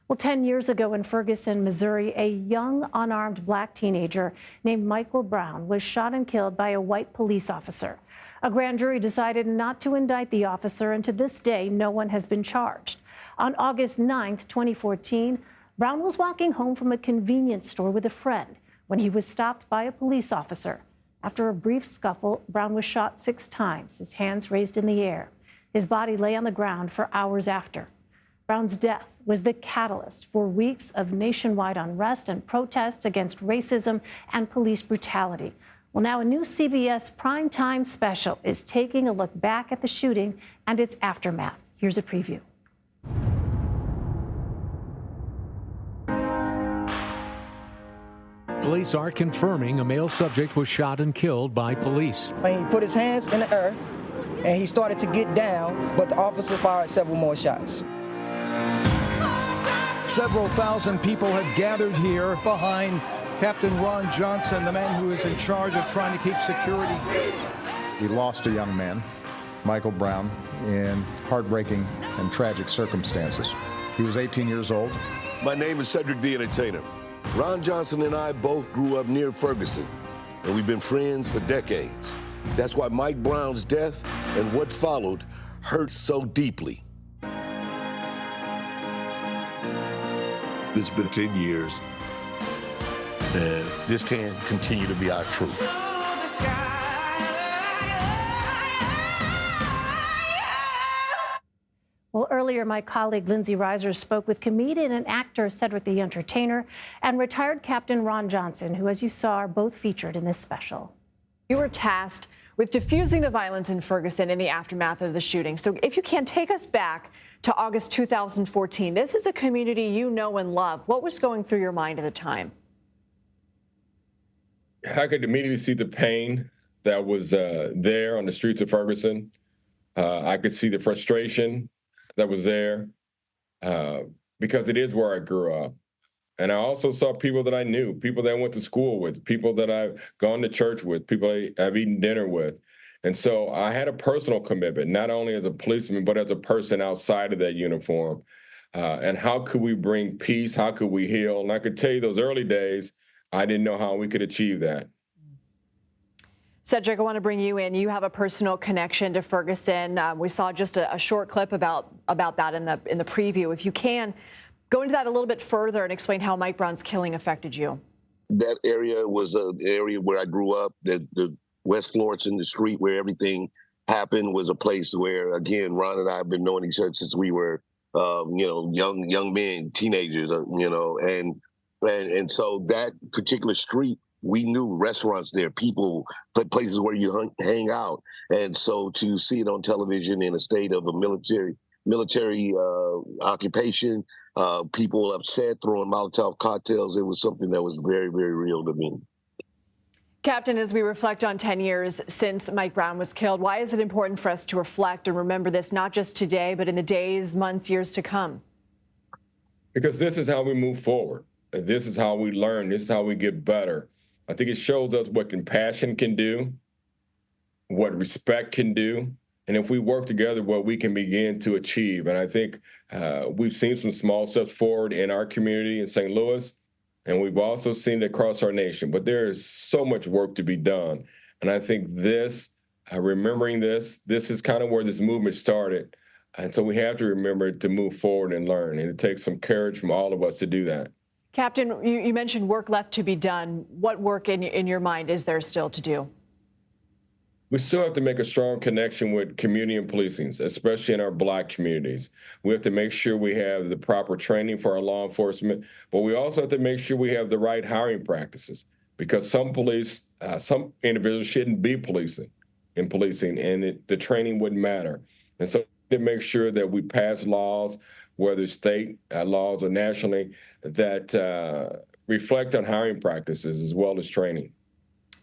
Well, 10 years ago in Ferguson, Missouri, a young unarmed black teenager named Michael Brown was shot and killed by a white police officer. A grand jury decided not to indict the officer, and to this day, no one has been charged. On August 9th, 2014, Brown was walking home from a convenience store with a friend when he was stopped by a police officer. After a brief scuffle, Brown was shot 6 times, his hands raised in the air. His body lay on the ground for hours after. Brown's death was the catalyst for weeks of nationwide unrest and protests against racism and police brutality. Well, now a new CBS primetime special is taking a look back at the shooting and its aftermath. Here's a preview. Police are confirming a male subject was shot and killed by police. When he put his hands in the air and he started to get down, but the officer fired several more shots. Several thousand people have gathered here behind Captain Ron Johnson, the man who is in charge of trying to keep security. We lost a young man, Michael Brown, in heartbreaking and tragic circumstances. He was 18 years old. My name is Cedric the Entertainer. Ron Johnson and I both grew up near Ferguson, and we've been friends for decades. That's why Mike Brown's death and what followed hurt so deeply. It's been 10 years, and this can't continue to be our truth. Well, earlier, my colleague Lindsay Reiser spoke with comedian and actor Cedric the Entertainer and retired Captain Ron Johnson, who, as you saw, are both featured in this special. You were tasked with diffusing the violence in Ferguson in the aftermath of the shooting. So if you can take us back to August 2014, this is a community you know and love. What was going through your mind at the time? I could immediately see the pain that was there on the streets of Ferguson. I could see the frustration that was there because it is where I grew up. And I also saw people that I knew, people that I went to school with, people that I've gone to church with, people I've eaten dinner with. And so I had a personal commitment, not only as a policeman, but as a person outside of that uniform. And how could we bring peace? How could we heal? And I could tell you those early days, I didn't know how we could achieve that. Cedric, I want to bring you in. You have a personal connection to Ferguson. We saw just a short clip about that in the preview. If you can, go into that a little bit further and explain how Mike Brown's killing affected you. That area was an area where I grew up. The West Florence in the street where everything happened was a place where, again, Ron and I have been knowing each other since we were, young men, teenagers, and so that particular street, we knew restaurants there, people, places where you hang out. And so to see it on television in a state of a military occupation, people upset, throwing Molotov cocktails, it was something that was very, very real to me. Captain, as we reflect on 10 years since Mike Brown was killed, why is it important for us to reflect and remember this, not just today, but in the days, months, years to come? Because this is how we move forward. This is how we learn. This is how we get better. I think it shows us what compassion can do, what respect can do, and if we work together, what we can begin to achieve. And I think we've seen some small steps forward in our community in St. Louis, and we've also seen it across our nation. But there is so much work to be done. And I think this, remembering this is kind of where this movement started. And so we have to remember to move forward and learn. And it takes some courage from all of us to do that. Captain, you mentioned work left to be done. What work in your mind is there still to do? We still have to make a strong connection with community and policing, especially in our Black communities. We have to make sure we have the proper training for our law enforcement, but we also have to make sure we have the right hiring practices, because some individuals shouldn't be policing, and the training wouldn't matter. And so to make sure that we pass laws, whether state laws or nationally, that reflect on hiring practices as well as training.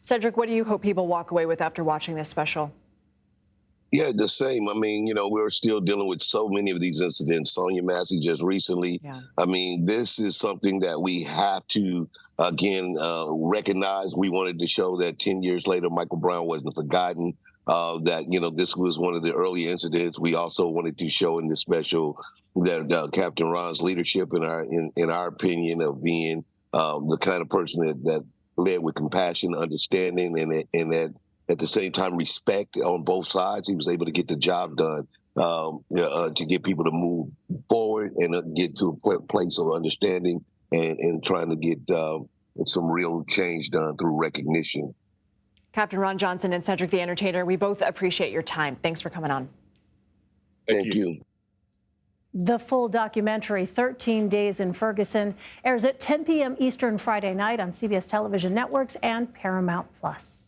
Cedric, what do you hope people walk away with after watching this special? Yeah, the same. I mean, we're still dealing with so many of these incidents. Sonia Massey just recently. Yeah. I mean, this is something that we have to, again, recognize. We wanted to show that 10 years later, Michael Brown wasn't forgotten, that, this was one of the early incidents. We also wanted to show in this special that Captain Ron's leadership, in our opinion, of being the kind of person that led with compassion, understanding, and that at the same time respect on both sides. He was able to get the job done, to get people to move forward and get to a place of understanding and trying to get some real change done through recognition. Captain Ron Johnson and Cedric the Entertainer, we both appreciate your time. Thanks for coming on. Thank you. The full documentary, 13 Days in Ferguson, airs at 10 p.m. Eastern Friday night on CBS television networks and Paramount Plus.